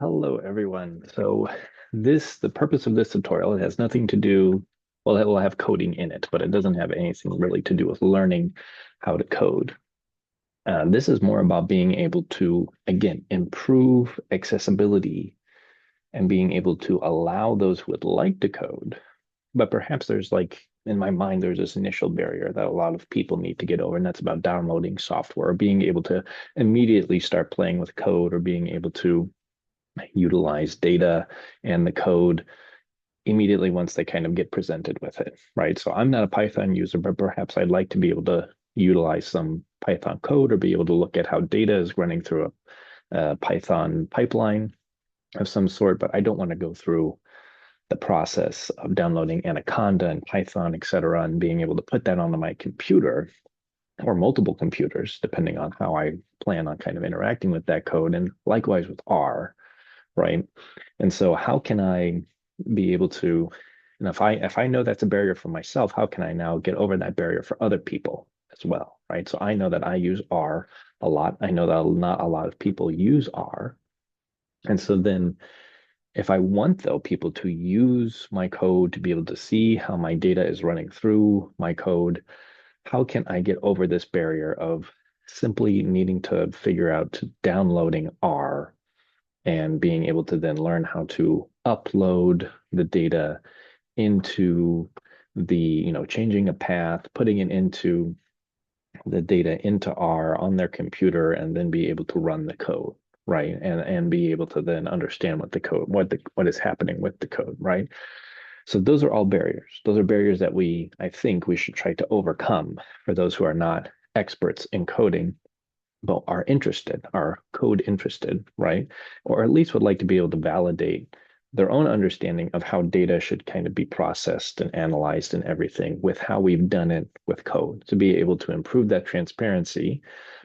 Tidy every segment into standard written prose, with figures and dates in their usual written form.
Hello, everyone. The purpose of this tutorial, it has nothing to do, well, it will have coding in it, but it doesn't have anything really to do with learning how to code. This is more about being able to, again, improve accessibility and being able to allow those who would like to code, but perhaps there's in my mind, there's this initial barrier that a lot of people need to get over, and that's about downloading software, or being able to immediately start playing with code, or being able to utilize data and the code immediately once they kind of get presented with it, right? So I'm not a Python user, but perhaps I'd like to be able to utilize some Python code or be able to look at how data is running through a Python pipeline of some sort, but I don't want to go through the process of downloading Anaconda and Python, et cetera, and being able to put that onto my computer or multiple computers, depending on how I plan on kind of interacting with that code. And likewise with R, right? And so how can I be able to, and if I know that's a barrier for myself, how can I now get over that barrier for other people as well, right? So I know that I use R a lot. I know that not a lot of people use R. And so then if I want though people to use my code to be able to see how my data is running through my code, how can I get over this barrier of simply needing to figure out downloading R and being able to then learn how to upload the data into changing a path, putting it into the data into R on their computer, and then be able to run the code, right? And be able to then understand what is happening with the code, right? So those are all barriers. Those are barriers that I think we should try to overcome for those who are not experts in coding but are interested, are code interested, right? Or at least would like to be able to validate their own understanding of how data should kind of be processed and analyzed and everything with how we've done it with code to be able to improve that transparency.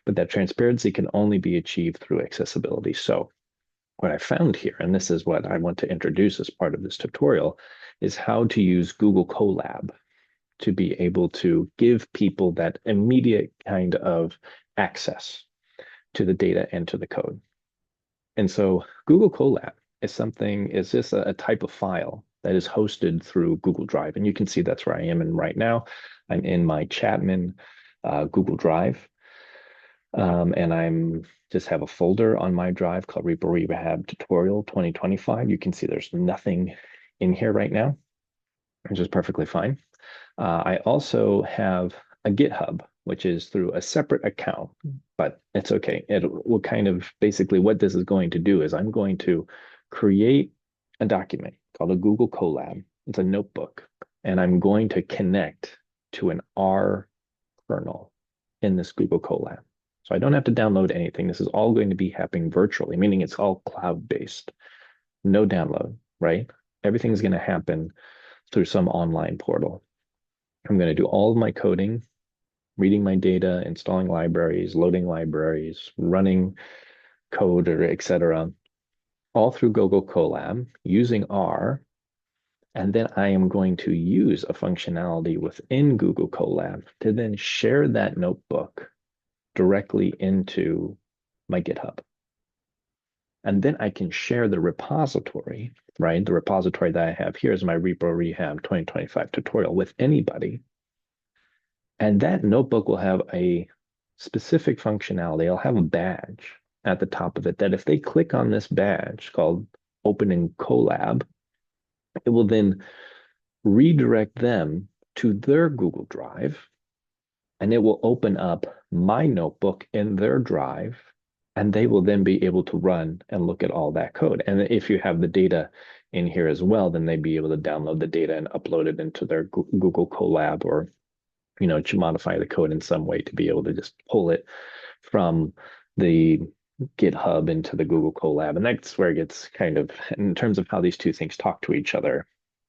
But that transparency can only be achieved through accessibility. So what I found here, and this is what I want to introduce as part of this tutorial, is how to use Google Colab to be able to give people that immediate kind of access to the data and to the code. And so Google Colab is just a type of file that is hosted through Google Drive. And you can see that's where I am in right now. I'm in my Chapman Google Drive. And I'm just have a folder on my drive called Repo Rehab Tutorial 2025. You can see there's nothing in here right now, which is perfectly fine. I also have a GitHub, which is through a separate account, but it's okay. It will kind of basically what this is going to do is I'm going to create a document called a Google Colab. It's a notebook, and I'm going to connect to an R kernel in this Google Colab. So I don't have to download anything. This is all going to be happening virtually, meaning it's all cloud-based, no download, right? Everything's going to happen through some online portal. I'm going to do all of my coding, reading my data, installing libraries, loading libraries, running code, or etc., all through Google Colab using R. And then I am going to use a functionality within Google Colab to then share that notebook directly into my GitHub. And then I can share the repository, right? The repository that I have here is my Repo Rehab 2025 tutorial with anybody. And that notebook will have a specific functionality. I'll have a badge at the top of it that if they click on this badge called Open in Colab, it will then redirect them to their Google Drive, and it will open up my notebook in their drive, and they will then be able to run and look at all that code. And if you have the data in here as well, then they'd be able to download the data and upload it into their Google Colab, or to modify the code in some way to be able to just pull it from the GitHub into the Google Colab. And that's where it gets kind of, in terms of how these two things talk to each other,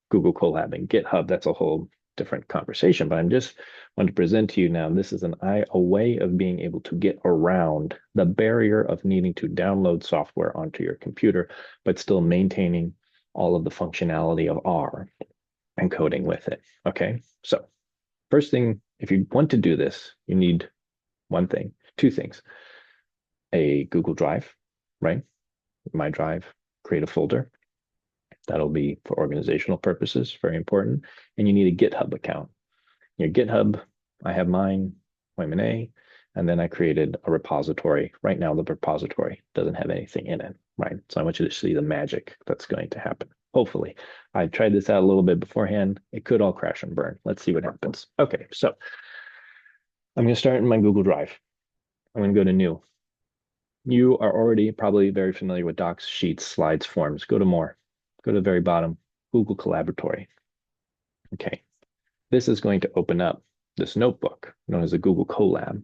Google Colab and GitHub, that's a whole different conversation. But I'm just want to present to you now, this is a way of being able to get around the barrier of needing to download software onto your computer, but still maintaining all of the functionality of R and coding with it. Okay, so first thing, if you want to do this, you need two things: a Google Drive, right? My drive, create a folder. That'll be for organizational purposes, very important. And you need a GitHub account. Your GitHub, I have mine, appointment A, and then I created a repository. Right now, the repository doesn't have anything in it, right? So I want you to see the magic that's going to happen. Hopefully, I tried this out a little bit beforehand. It could all crash and burn. Let's see what happens. Okay, so I'm going to start in my Google Drive. I'm going to go to New. You are already probably very familiar with Docs, Sheets, Slides, Forms. Go to More. Go to the very bottom, Google Collaboratory. Okay, this is going to open up this notebook known as a Google Colab.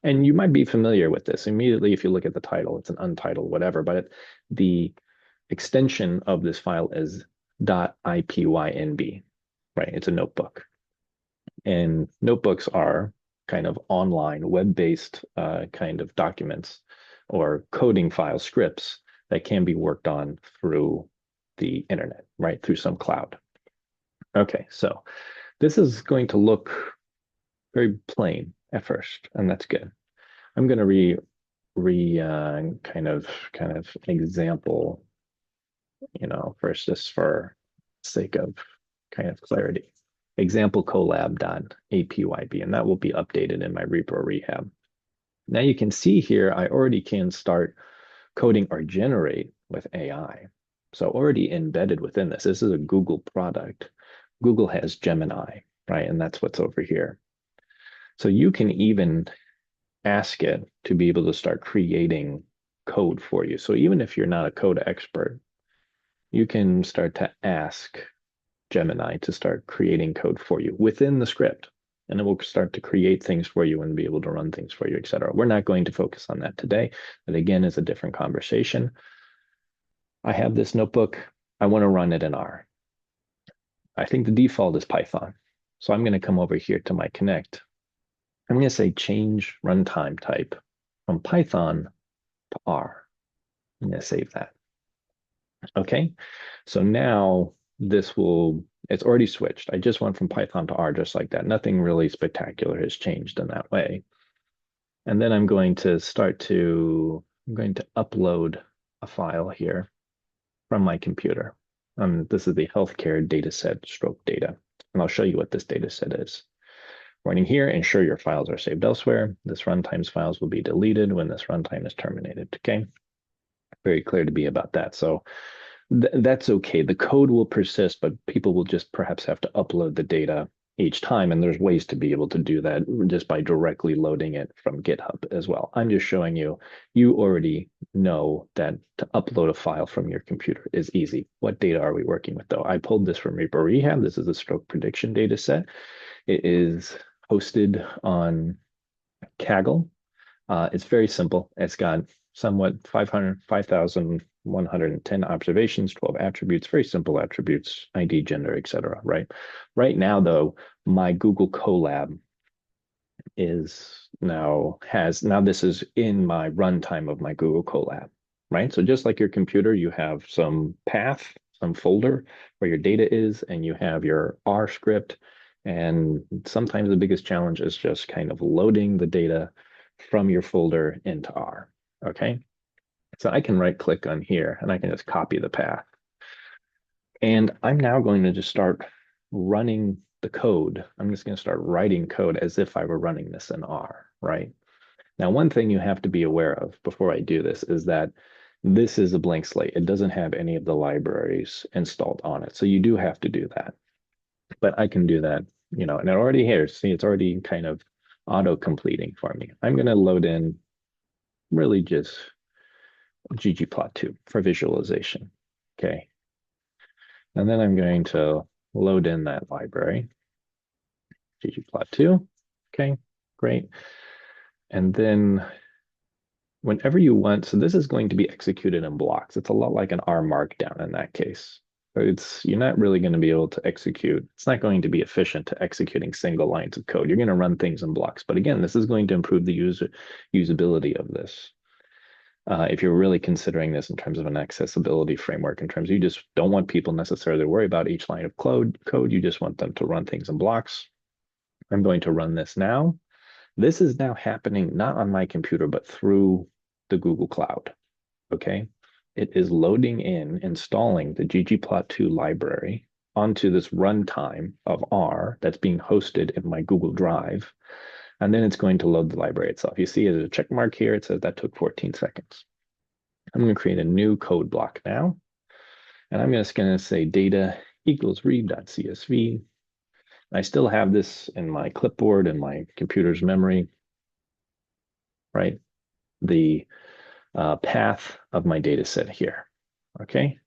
And you might be familiar with this. Immediately, if you look at the title, it's an untitled whatever, but the extension of this file is .ipynb, right? It's a notebook. And notebooks are kind of online, web-based kind of documents or coding file scripts that can be worked on through the internet, right? Through some cloud. Okay, so this is going to look very plain at first, and that's good. I'm going to kind of example, first just for sake of kind of clarity, example colab.apyb, and that will be updated in my repo rehab. Now you can see here, I already can start coding or generate with AI. So already embedded within this is a Google product. Google has Gemini, right? And that's what's over here. So you can even ask it to be able to start creating code for you. So even if you're not a code expert, you can start to ask Gemini to start creating code for you within the script. And it will start to create things for you and be able to run things for you, et cetera. We're not going to focus on that today. That again is a different conversation. I have this notebook. I want to run it in R. I think the default is Python. So I'm going to come over here to my connect. I'm going to say change runtime type from Python to R. I'm going to save that. Okay, so now it's already switched. I just went from Python to R just like that. Nothing really spectacular has changed in that way. And then I'm going to upload a file here from my computer. This is the healthcare data set stroke data. And I'll show you what this data set is. Running here, ensure your files are saved elsewhere. This runtime's files will be deleted when this runtime is terminated, okay? Very clear to be about that. So that's okay. The code will persist, but people will just perhaps have to upload the data each time. And there's ways to be able to do that just by directly loading it from GitHub as well. I'm just showing you, you already know that to upload a file from your computer is easy. What data are we working with though? I pulled this from Repo Rehab. This is a stroke prediction data set. It is hosted on Kaggle. It's very simple. It's got somewhat 5,110 observations, 12 attributes, very simple attributes, ID, gender, etc. Right? Right now, though, my Google Colab this is in my runtime of my Google Colab, right? So just like your computer, you have some path, some folder where your data is, and you have your R script. And sometimes the biggest challenge is just kind of loading the data from your folder into R, okay? So I can right click on here and I can just copy the path. And I'm now going to just start running the code. I'm just going to start writing code as if I were running this in R, right? Now, one thing you have to be aware of before I do this is that this is a blank slate. It doesn't have any of the libraries installed on it. So you do have to do that. But I can do that, and it already here. See, it's already kind of auto-completing for me. I'm going to load in really just ggplot2 for visualization, okay? And then I'm going to load in that library, ggplot2, okay, great. And then whenever you want, so this is going to be executed in blocks. It's a lot like an R markdown in that case. You're not really going to be able to execute. It's not going to be efficient to executing single lines of code. You're going to run things in blocks. But again, this is going to improve the usability of this. If you're really considering this in terms of an accessibility framework, in terms of you just don't want people necessarily to worry about each line of code, you just want them to run things in blocks. I'm going to run this now. This is now happening not on my computer, but through the Google Cloud, okay? it is loading in, installing the ggplot2 library onto this runtime of R that's being hosted in my Google Drive. And then it's going to load the library itself. You see there's a check mark here. It says that took 14 seconds. I'm going to create a new code block now. And I'm just going to say data equals read.csv. I still have this in my clipboard and my computer's memory, right? The path of my data set here, okay?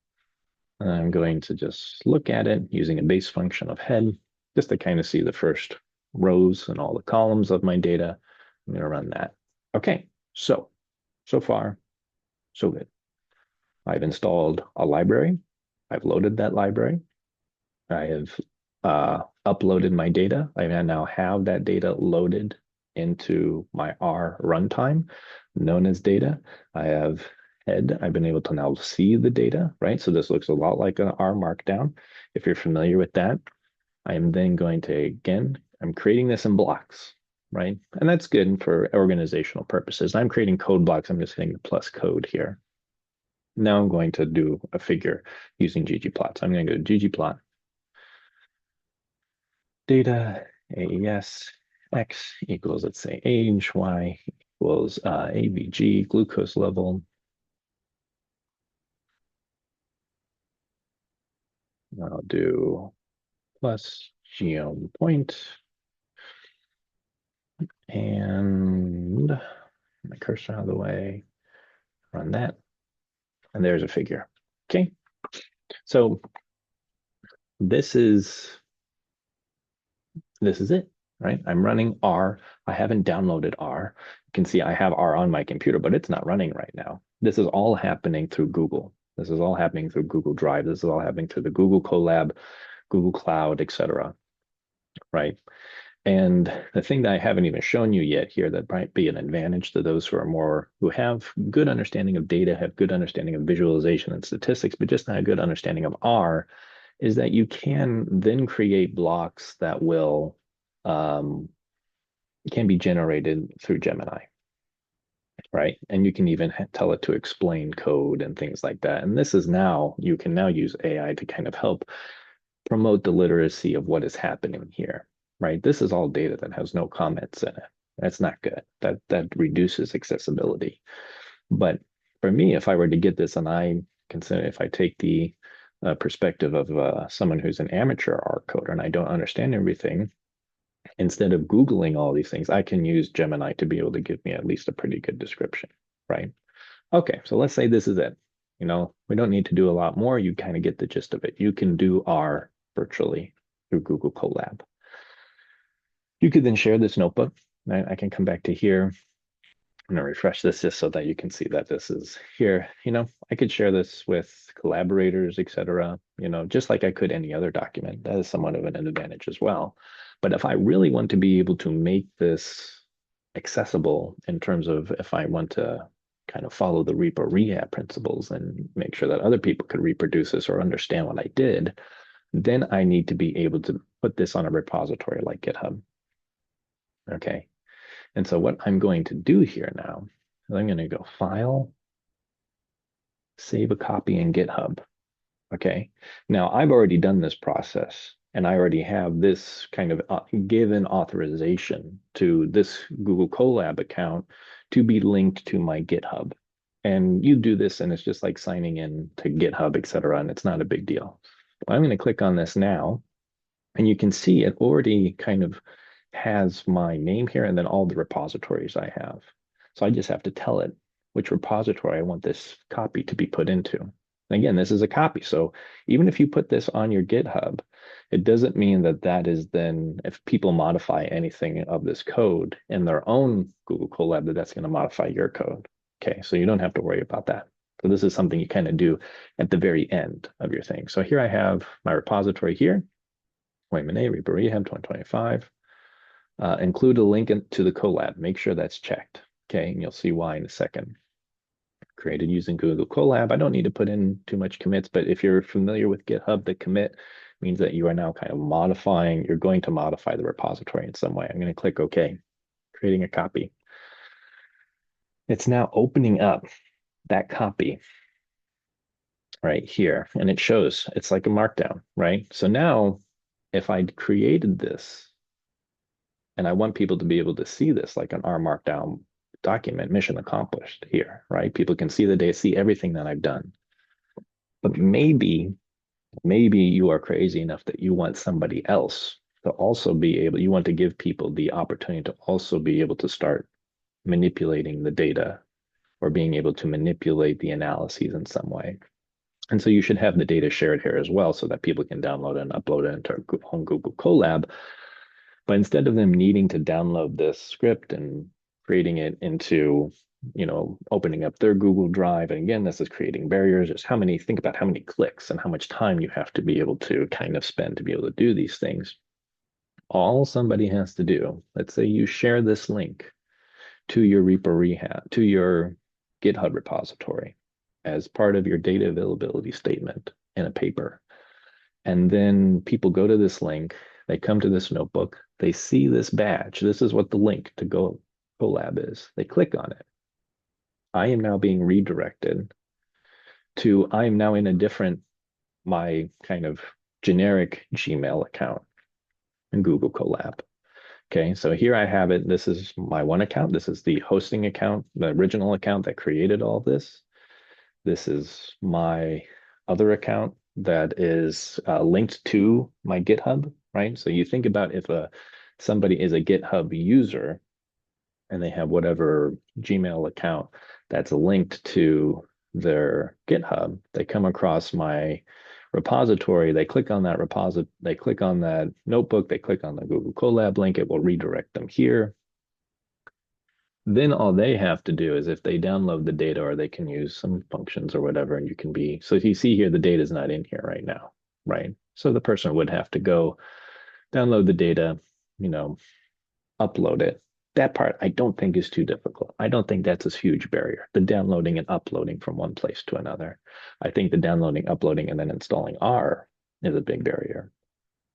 And I'm going to just look at it using a base function of head, just to kind of see the first rows and all the columns of my data. I'm going to run that. Okay, so far, so good. I've installed a library. I've loaded that library. I have uploaded my data. I now have that data loaded into my R runtime, known as data. I have head. I've been able to now see the data, right? So this looks a lot like an R markdown. If you're familiar with that, I am then going to, again, I'm creating this in blocks, right? And that's good for organizational purposes. I'm creating code blocks. I'm just hitting the plus code here. Now I'm going to do a figure using ggplot. So I'm going to go to ggplot, data, AES, X equals, let's say, age, Y equals ABG, glucose level. I'll do plus genome point. And my cursor out of the way, run that. And there's a figure. Okay. So this is it, right? I'm running R. I haven't downloaded R. You can see I have R on my computer, but it's not running right now. This is all happening through Google. This is all happening through Google Drive. This is all happening through the Google Colab, Google Cloud, etc. Right? And the thing that I haven't even shown you yet here that might be an advantage to those who have good understanding of data, have good understanding of visualization and statistics, but just not a good understanding of R, is that you can then create blocks that will can be generated through Gemini, right? And you can even tell it to explain code and things like that. And this is now, you can now use AI to kind of help promote the literacy of what is happening here, right? This is all data that has no comments in it. That's not good. That reduces accessibility. But for me, if I were to get this, and I consider, if I take the perspective of someone who's an amateur R coder and I don't understand everything, instead of Googling all these things, I can use Gemini to be able to give me at least a pretty good description, right? Okay, so let's say this is it. You know, we don't need to do a lot more. You kind of get the gist of it. You can do R virtually through Google Colab. You could then share this notebook. I can come back to here. I'm going to refresh this just so that you can see that this is here. You know, I could share this with collaborators, etc. You know, just like I could any other document. That is somewhat of an advantage as well. But if I really want to be able to make this accessible in terms of if I want to kind of follow the repo rehab principles and make sure that other people could reproduce this or understand what I did, then I need to be able to put this on a repository like GitHub. Okay. And so what I'm going to do here now is I'm going to go File, Save a Copy in GitHub. Okay. Now I've already done this process and I already have this kind of given authorization to this Google Colab account to be linked to my GitHub. And you do this and it's just like signing in to GitHub, etc. And it's not a big deal. I'm going to click on this now and you can see it already kind of has my name here and then all the repositories I have. So I just have to tell it which repository I want this copy to be put into. And again, this is a copy. So even if you put this on your GitHub, it doesn't mean that that is then, if people modify anything of this code in their own Google Colab, that's going to modify your code. Okay, so you don't have to worry about that. So this is something you kind of do at the very end of your thing. So here I have my repository here, Wayman A, Repo Rehab 2025. Include a link to the collab. Make sure that's checked. Okay, and you'll see why in a second. Created using Google Colab. I don't need to put in too much commits, but if you're familiar with GitHub, the commit means that you are now kind of modifying, you're going to modify the repository in some way. I'm going to click OK, creating a copy. It's now opening up that copy right here. And it shows it's like a markdown, right? So now if I created this and I want people to be able to see this like an R markdown document, mission accomplished here, right? People can see the data, see everything that I've done. But maybe you are crazy enough that you want somebody else to also be able, you want to give people the opportunity to also be able to start manipulating the data or being able to manipulate the analyses in some way. And so you should have the data shared here as well so that people can download and upload it into our own Google Colab. But instead of them needing to download this script and creating it into, opening up their Google Drive, and again, this is creating barriers. Just think about how many clicks and how much time you have to be able to kind of spend to be able to do these things. All somebody has to do, let's say you share this link to your to your GitHub repository as part of your data availability statement in a paper. And then people go to this link, they come to this notebook, they see this badge. This is what the link to Go Colab is. They click on it. I am now being redirected to, I am now in a different, my kind of generic Gmail account in Google Colab. Okay, so here I have it. This is my one account. This is the hosting account, the original account that created all this. This is my other account that is linked to my GitHub, right? So you think about if somebody is a GitHub user and they have whatever Gmail account that's linked to their GitHub, they come across my repository, they click on that they click on that notebook, they click on the Google Colab link, it will redirect them here. Then all they have to do is if they download the data or they can use some functions or whatever, and so if you see here, the data is not in here right now, right? So the person would have to go download the data, upload it. That part I don't think is too difficult. I don't think that's a huge barrier, the downloading and uploading from one place to another. I think the downloading, uploading, and then installing R is a big barrier.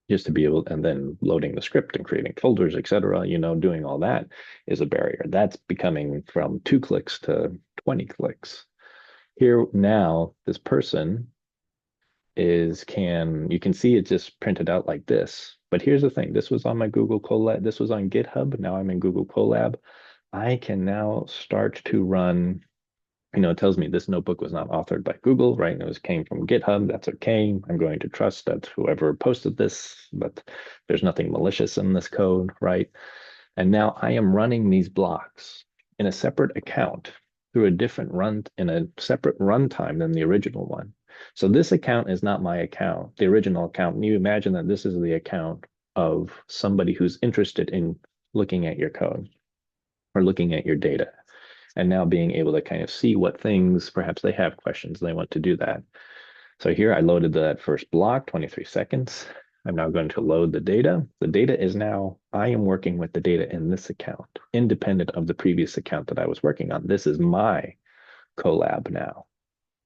Just to be able, and then loading the script and creating folders, etc., doing all that is a barrier. That's becoming from 2 clicks to 20 clicks. Here now, this person you can see it just printed out like this. But here's the thing, this was on my Google Colab, this was on GitHub, now I'm in Google Colab. I can now start to run, it tells me this notebook was not authored by Google, right? It came from GitHub. That's okay. I'm going to trust that whoever posted this, but there's nothing malicious in this code, right? And now I am running these blocks in a separate account through in a separate runtime than the original one. So this account is not my account, the original account. And you imagine that this is the account of somebody who's interested in looking at your code or looking at your data. And now being able to kind of see what things, perhaps they have questions, they want to do that. So here I loaded that first block, 23 seconds. I'm now going to load the data. The data is now, I am working with the data in this account, independent of the previous account that I was working on. This is my Colab now,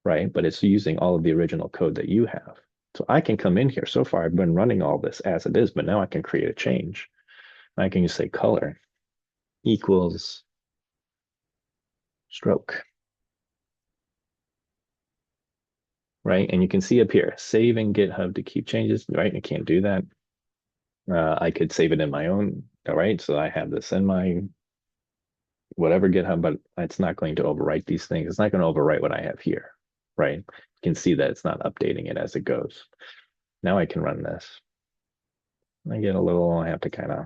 right? But it's using all of the original code that you have. So I can come in here. So far, I've been running all this as it is, but now I can create a change. I can just say color equals stroke, right? And you can see up here, save in GitHub to keep changes, right? I can't do that. I could save it in my own, all right? So I have this in my whatever GitHub, but it's not going to overwrite these things. It's not going to overwrite what I have here, right? You can see that it's not updating it as it goes. Now I can run this. I have to kind of,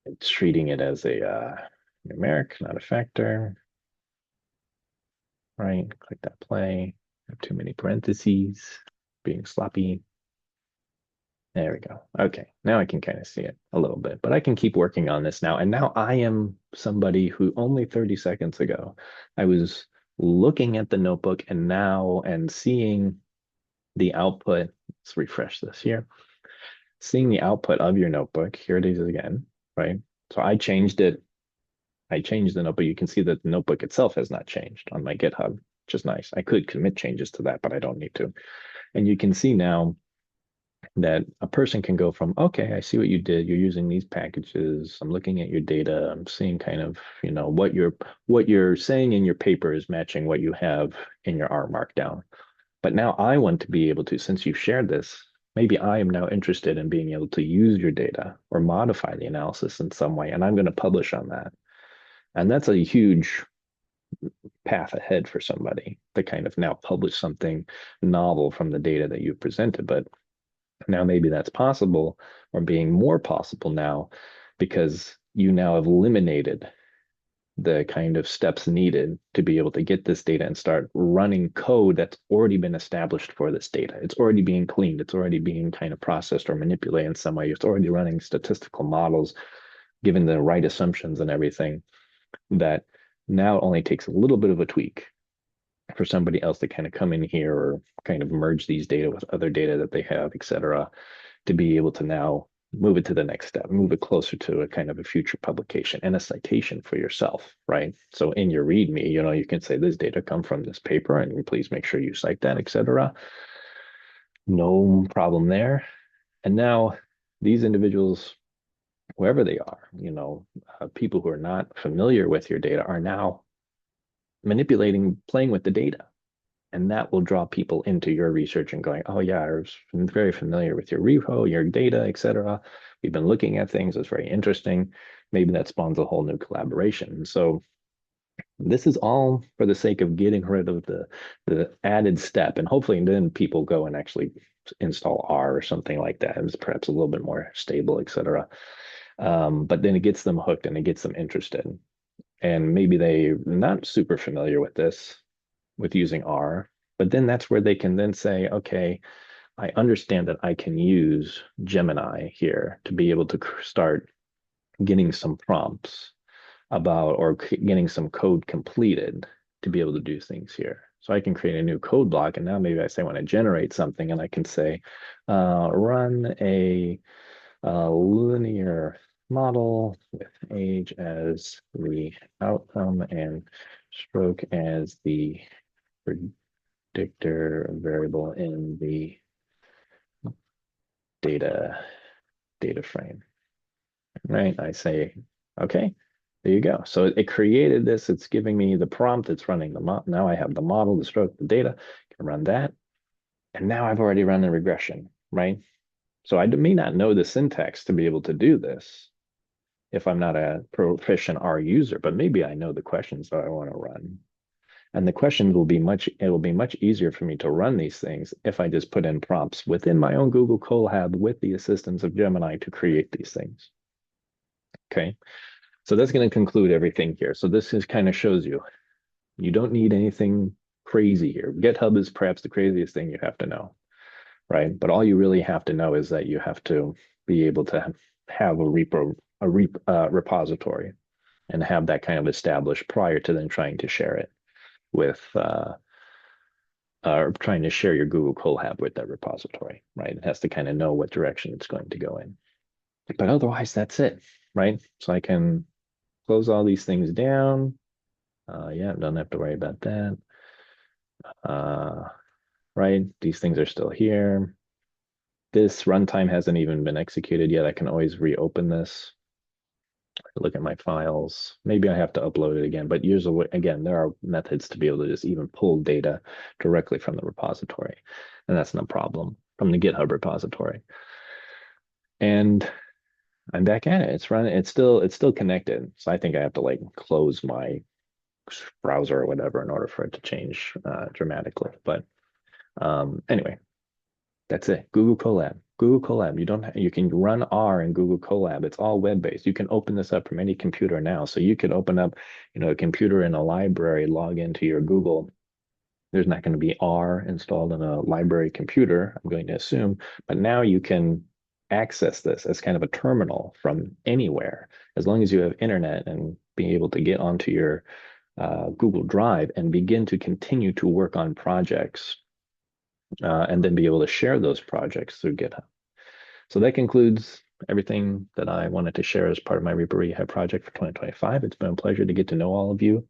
it's treating it as a numeric, not a factor, right? Click that play. I have too many parentheses, being sloppy. There we go. Okay, now I can kind of see it a little bit, but I can keep working on this now. And now I am somebody who only 30 seconds ago, I was looking at the notebook and seeing the output. Let's refresh this here. Seeing the output of your notebook. Here it is again, right? So I changed it. I changed the notebook. You can see that the notebook itself has not changed on my GitHub, which is nice. I could commit changes to that, but I don't need to. And you can see now that a person can go from, okay, I see what you did. You're using these packages. I'm looking at your data. I'm seeing kind of, what you're saying in your paper is matching what you have in your R markdown. But now I want to be able to, since you've shared this, maybe I am now interested in being able to use your data or modify the analysis in some way, and I'm going to publish on that. And that's a huge path ahead for somebody to kind of now publish something novel from the data that you've presented. But now maybe that's possible or being more possible now because you now have eliminated the kind of steps needed to be able to get this data and start running code that's already been established for this data. It's already being cleaned. It's already being kind of processed or manipulated in some way. It's already running statistical models, given the right assumptions and everything, that now it only takes a little bit of a tweak for somebody else to kind of come in here or kind of merge these data with other data that they have, et cetera, to be able to now move it to the next step, move it closer to a kind of a future publication and a citation for yourself, right? So in your README, you can say this data come from this paper and please make sure you cite that, et cetera. No problem there. And now these individuals, whoever they are, people who are not familiar with your data are now manipulating, playing with the data. And that will draw people into your research and going, oh yeah, I'm very familiar with your repo, your data, et cetera. We've been looking at things. It's very interesting. Maybe that spawns a whole new collaboration. So this is all for the sake of getting rid of the added step. And hopefully then people go and actually install R or something like that. It's perhaps a little bit more stable, et cetera. But then it gets them hooked and it gets them interested. And maybe they're not super familiar with this, with using R, but then that's where they can then say, okay, I understand that I can use Gemini here to be able to start getting some prompts about or getting some code completed to be able to do things here. So I can create a new code block, and now maybe I say I want to generate something, and I can say, run a linear model with age as the outcome and stroke as the predictor variable in the data data frame, right? I say, okay, there you go. So it created this. It's giving me the prompt. It's running the model. Now I have the model, the stroke, the data. I can run that. And now I've already run the regression, right? So I may not know the syntax to be able to do this if I'm not a proficient R user, but maybe I know the questions that I want to run. And the questions it will be much easier for me to run these things if I just put in prompts within my own Google Colab with the assistance of Gemini to create these things. Okay. So that's going to conclude everything here. So this is kind of shows you don't need anything crazy here. GitHub is perhaps the craziest thing you have to know, right? But all you really have to know is that you have to be able to have repository and have that kind of established prior to then trying to share it with trying to share your Google Colab with that repository, right? It has to kind of know what direction it's going to go in. But otherwise, that's it, right? So I can close all these things down. Yeah, don't have to worry about that. Right? These things are still here. This runtime hasn't even been executed yet. I can always reopen this, look at my files. Maybe I have to upload it again, but usually, again, there are methods to be able to just even pull data directly from the repository, and that's no problem, from the GitHub repository. And I'm back at it. It's running. It's still connected. So I think I have to like close my browser or whatever in order for it to change dramatically. But anyway, that's it. Google Colab. Google Colab. You can run R in Google Colab. It's all web-based. You can open this up from any computer now. So you could open up, a computer in a library, log into your Google. There's not going to be R installed on a library computer, I'm going to assume, but now you can access this as kind of a terminal from anywhere, as long as you have internet and being able to get onto your Google Drive and begin to continue to work on projects and then be able to share those projects through GitHub. So that concludes everything that I wanted to share as part of my Reaper Rehab project for 2025. It's been a pleasure to get to know all of you.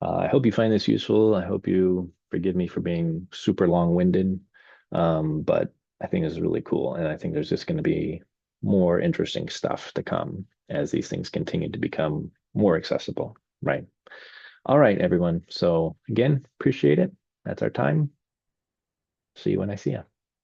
I hope you find this useful. I hope you forgive me for being super long-winded, but I think is really cool. And I think there's just going to be more interesting stuff to come as these things continue to become more accessible, right? All right, everyone. So again, appreciate it. That's our time. See you when I see you.